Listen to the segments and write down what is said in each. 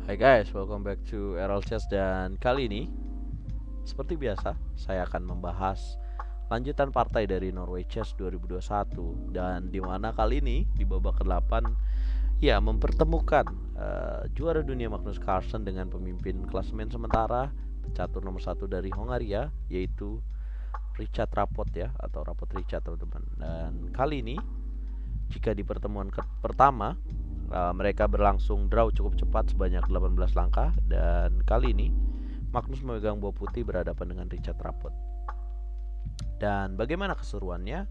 Hai guys, welcome back to Errol Chess dan kali ini seperti biasa saya akan membahas lanjutan partai dari Norway Chess 2021 dan dimana kali ini di babak ke-8 ya mempertemukan juara dunia Magnus Carlsen dengan pemimpin klasemen sementara catur nomor 1 dari Hongaria yaitu Richard Rapport ya atau Rapport Richard teman-teman. Dan kali ini jika di pertemuan pertama mereka berlangsung draw cukup cepat sebanyak 18 langkah dan kali ini Magnus memegang buah putih berhadapan dengan Richard Rapport. Dan bagaimana keseruannya?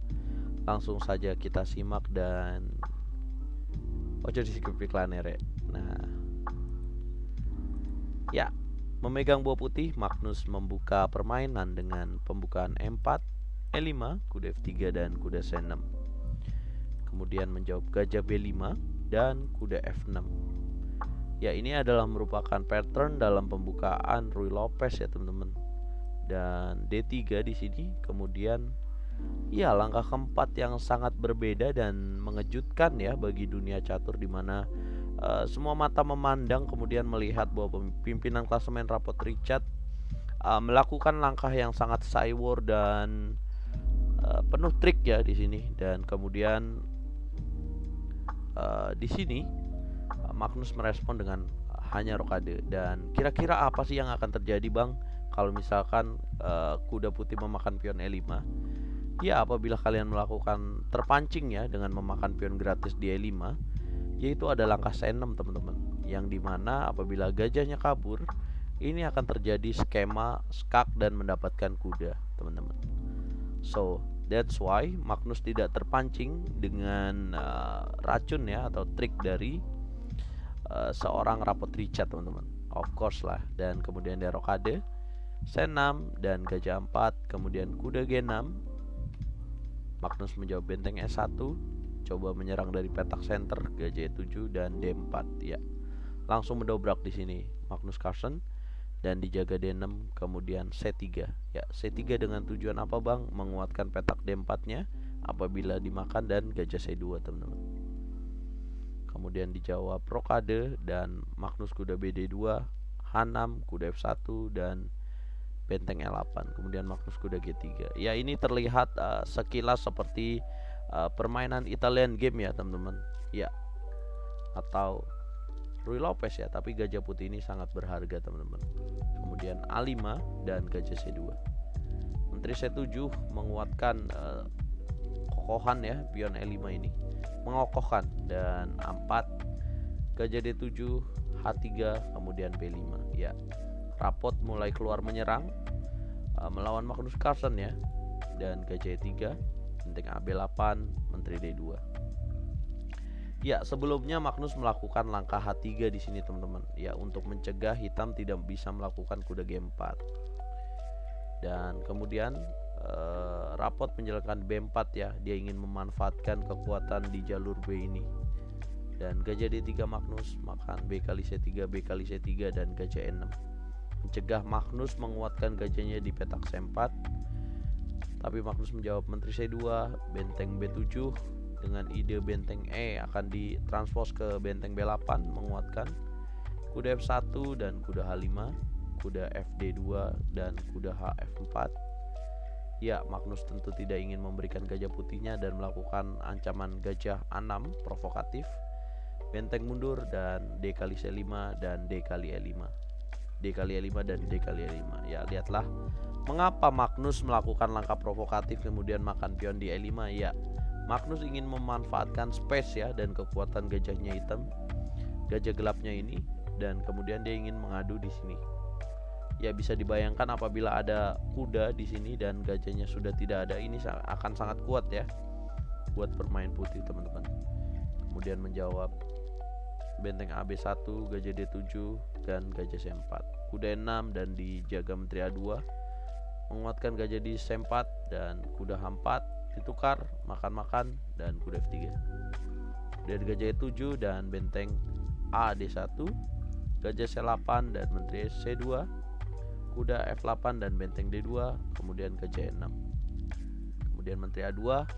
Langsung saja kita simak dan ojo disikip iklanere. Nah, ya, memegang buah putih Magnus membuka permainan dengan pembukaan E4, E5, kuda F3 dan kuda C6. Kemudian menjawab gajah B5 dan kuda F6. Ya, ini adalah merupakan pattern dalam pembukaan Ruy Lopez ya teman-teman. Dan D3 di sini. Kemudian ya langkah keempat yang sangat berbeda dan mengejutkan ya bagi dunia catur di mana semua mata memandang kemudian melihat bahwa pimpinan klasemen Rapport Richard melakukan langkah yang sangat cywar dan penuh trik ya di sini dan kemudian di sini Magnus merespon dengan hanya rokade. Dan kira-kira apa sih yang akan terjadi bang kalau misalkan kuda putih memakan pion E5? Ya, apabila kalian melakukan terpancing ya dengan memakan pion gratis di E5, yaitu ada langkah C6 teman-teman, yang dimana apabila gajahnya kabur, ini akan terjadi skema skak dan mendapatkan kuda teman-teman. So that's why Magnus tidak terpancing dengan racun ya atau trik dari seorang Rapport Richard teman-teman. Of course lah. Dan kemudian dia rokade C6 dan gajah 4, kemudian kuda G6. Magnus menjawab benteng S1, coba menyerang dari petak center gajah E7 dan D4 ya. Langsung mendobrak di sini Magnus Carlsen dan dijaga D6 kemudian C3. Ya, C3 dengan tujuan apa bang? Menguatkan petak D4-nya apabila dimakan dan gajah C2 teman-teman. Kemudian dijawab rokade dan Magnus kuda BD2, H6, kuda F1 dan benteng E8. Kemudian Magnus kuda G3. Ya, ini terlihat sekilas seperti permainan Italian game ya teman-teman. Ya, atau Ruy Lopez ya, tapi gajah putih ini sangat berharga teman-teman. Kemudian A5 dan gajah C2. Menteri C7 menguatkan kokohan ya pion E5 ini. Mengokohkan dan A4 gajah D7, H3, kemudian B5 ya. Rapport mulai keluar menyerang melawan Magnus Carlsen ya. Dan gajah E3, benteng AB8, menteri D2. Ya, sebelumnya Magnus melakukan langkah H3 di sini teman-teman. Ya, untuk mencegah hitam tidak bisa melakukan kuda G4. Dan kemudian Rapport menjalankan B4 ya. Dia ingin memanfaatkan kekuatan di jalur B ini. Dan gajah D3 Magnus makan B kali C3, B kali C3 dan gajah E6. Mencegah Magnus menguatkan gajahnya di petak C4. Tapi Magnus menjawab menteri C2, benteng B7 dengan ide benteng E akan ditranspos ke benteng B8 menguatkan kuda F1 dan kuda H5, kuda FD2 dan kuda HF4. Ya, Magnus tentu tidak ingin memberikan gajah putihnya dan melakukan ancaman gajah A6 provokatif, benteng mundur dan D kali C5 dan D kali E5. D kali E5 dan D kali E5. Ya, lihatlah mengapa Magnus melakukan langkah provokatif kemudian makan pion di E5 ya. Magnus ingin memanfaatkan space ya dan kekuatan gajahnya hitam, gajah gelapnya ini, dan kemudian dia ingin mengadu di sini. Ya, bisa dibayangkan apabila ada kuda di sini dan gajahnya sudah tidak ada, ini akan sangat kuat ya buat bermain putih teman-teman. Kemudian menjawab benteng AB1, gajah D7 dan gajah C4. Kuda E6 dan dijaga menteri A2. Menguatkan gajah di C4 dan kuda H4 ditukar, makan-makan dan kuda F3. Kemudian gajah E7 dan benteng AD1, gajah C8 dan menteri C2, kuda F8 dan benteng D2, kemudian gajah E6. Kemudian menteri A2,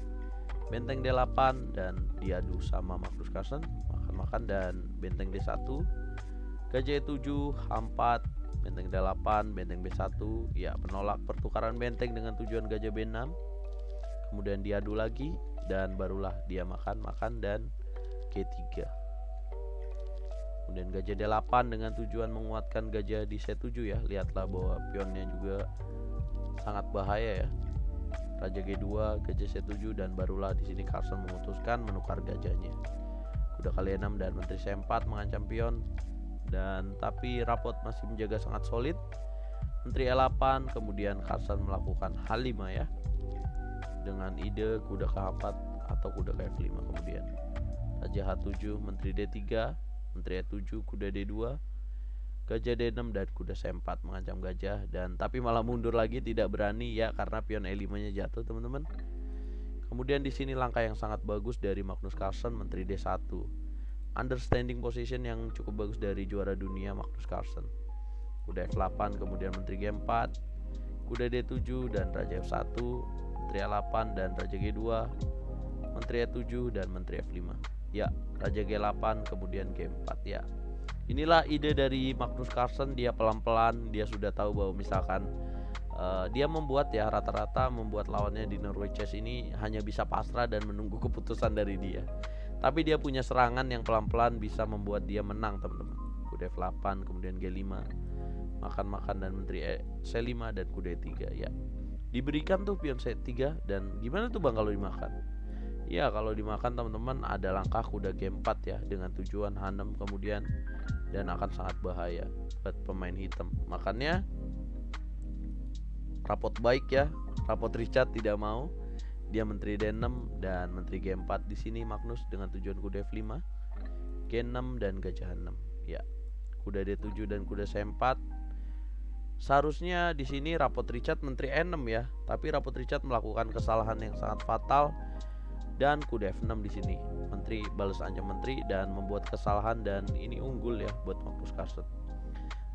benteng D8 dan diadu sama Magnus Carlsen, makan-makan dan benteng D1, Gajah E7 H4, benteng D8, benteng B1, ya penolak pertukaran benteng dengan tujuan gajah B6. Kemudian diadu lagi dan barulah dia makan dan G3. Kemudian gajah D8 dengan tujuan menguatkan gajah di C7 ya. Lihatlah bahwa pionnya juga sangat bahaya ya. Raja G2, gajah C7 dan barulah di sini Carlsen memutuskan menukar gajahnya. Kuda kali 6 dan menteri C4 mengancam pion dan tapi Rapot masih menjaga sangat solid. Menteri E8, kemudian Carlsen melakukan H5 ya. Dengan ide kuda ke H4 atau kuda ke F5 kemudian. Raja H7, menteri D3, menteri E7, kuda D2, gajah D6 dan kuda C4 mengancam gajah dan tapi malah mundur lagi, tidak berani ya karena pion E5-nya jatuh teman-teman. Kemudian di sini langkah yang sangat bagus dari Magnus Carlsen, menteri D1. Understanding position yang cukup bagus dari juara dunia Magnus Carlsen. Kuda F8, kemudian menteri G4, kuda D7 dan raja F1, menteri A8 dan raja G2, menteri E7 dan menteri F5. Ya, raja G8 kemudian G4 ya. Inilah ide dari Magnus Carlsen. Dia pelan-pelan, dia sudah tahu bahwa misalkan dia membuat ya rata-rata membuat lawannya di Norway Chess ini hanya bisa pasrah dan menunggu keputusan dari dia. Tapi dia punya serangan yang pelan-pelan bisa membuat dia menang teman-teman. Kuda F8 kemudian G5, makan dan menteri C5 dan kuda E3 ya. Diberikan tuh pion C3 dan gimana tuh bang kalau dimakan? Ya kalau dimakan teman-teman ada langkah kuda G4 ya dengan tujuan H6 kemudian dan akan sangat bahaya buat pemain hitam. Makanya Rapot baik ya, Rapot Richard tidak mau. Dia menteri D6 dan menteri G4 di sini Magnus dengan tujuan kuda F5, G6 dan gajah 6. Ya. Kuda D7 dan kuda C4. Seharusnya di sini Rapot Richard menteri E6 ya, tapi Rapot Richard melakukan kesalahan yang sangat fatal. Dan kuda F6 di sini. Menteri balas ancam menteri dan membuat kesalahan dan ini unggul ya buat Magnus Carlsen.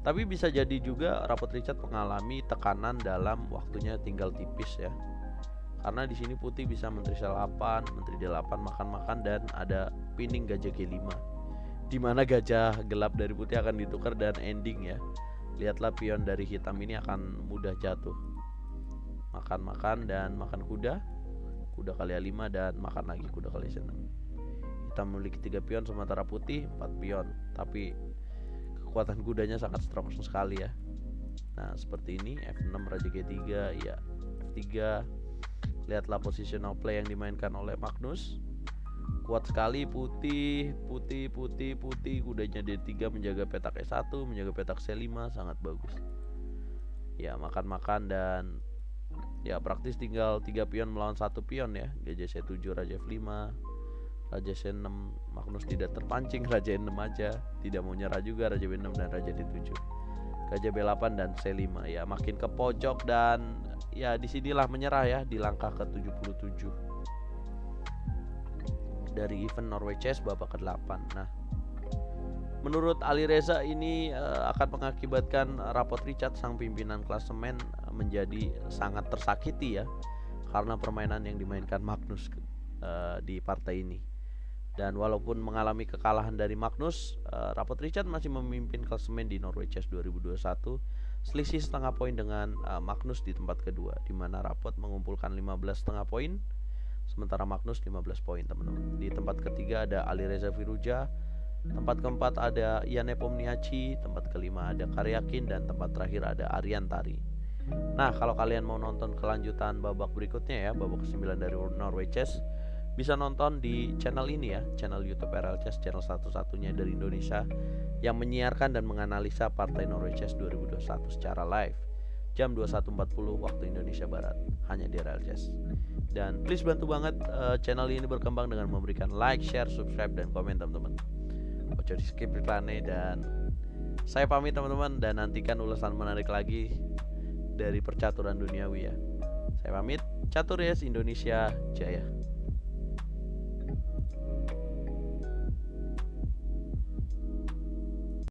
Tapi bisa jadi juga Rapot Richard mengalami tekanan dalam waktunya tinggal tipis ya. Karena di sini putih bisa menteri C8, menteri D8 makan dan ada pinning gajah G5. Di mana gajah gelap dari putih akan ditukar dan ending ya. Lihatlah pion dari hitam ini akan mudah jatuh. Makan dan makan kuda kali A5 dan makan lagi kuda kali C6. Kita memiliki 3 pion sementara putih 4 pion, tapi kekuatan kudanya sangat strong sekali ya. Nah seperti ini F6 raja G3 ya, F3. Lihatlah positional play yang dimainkan oleh Magnus. Kuat sekali putih kudanya D3 menjaga petak E1, menjaga petak C5 sangat bagus. Ya makan dan ya praktis tinggal 3 pion melawan 1 pion ya. Gajah C7 raja F5, raja C6. Magnus tidak terpancing, raja E6 aja, tidak mau nyerah juga raja B6 dan raja D7. Gajah B8 dan C5 ya makin ke pojok dan ya disinilah menyerah ya di langkah ke-77 dari event Norway Chess babak ke-8. Nah menurut Ali Reza ini akan mengakibatkan Rapot Richard sang pimpinan klasemen menjadi sangat tersakiti ya karena permainan yang dimainkan Magnus di partai ini. Dan walaupun mengalami kekalahan dari Magnus, Rapot Richard masih memimpin klasemen di Norway Chess 2021 selisih setengah poin dengan Magnus di tempat kedua, di mana Rapot mengumpulkan 15,5 poin sementara Magnus 15 poin teman-teman. Di tempat ketiga ada Ali Reza Firuja. Tempat keempat ada Ian Nepomniachtchi, tempat kelima ada Karyakin, dan tempat terakhir ada Aryan Tari. Nah kalau kalian mau nonton kelanjutan babak berikutnya ya, babak ke-9 dari Norway Chess, bisa nonton di channel ini ya, channel YouTube RL Chess, channel satu-satunya dari Indonesia yang menyiarkan dan menganalisa partai Norway Chess 2021 secara live jam 21.40 waktu Indonesia Barat, hanya di RL Chess. Dan please bantu banget channel ini berkembang dengan memberikan like, share, subscribe, dan komen teman-teman. Ojo di skip iklannya dan saya pamit teman-teman dan nantikan ulasan menarik lagi dari percaturan duniawi ya. Saya pamit, Catur Yes Indonesia Jaya.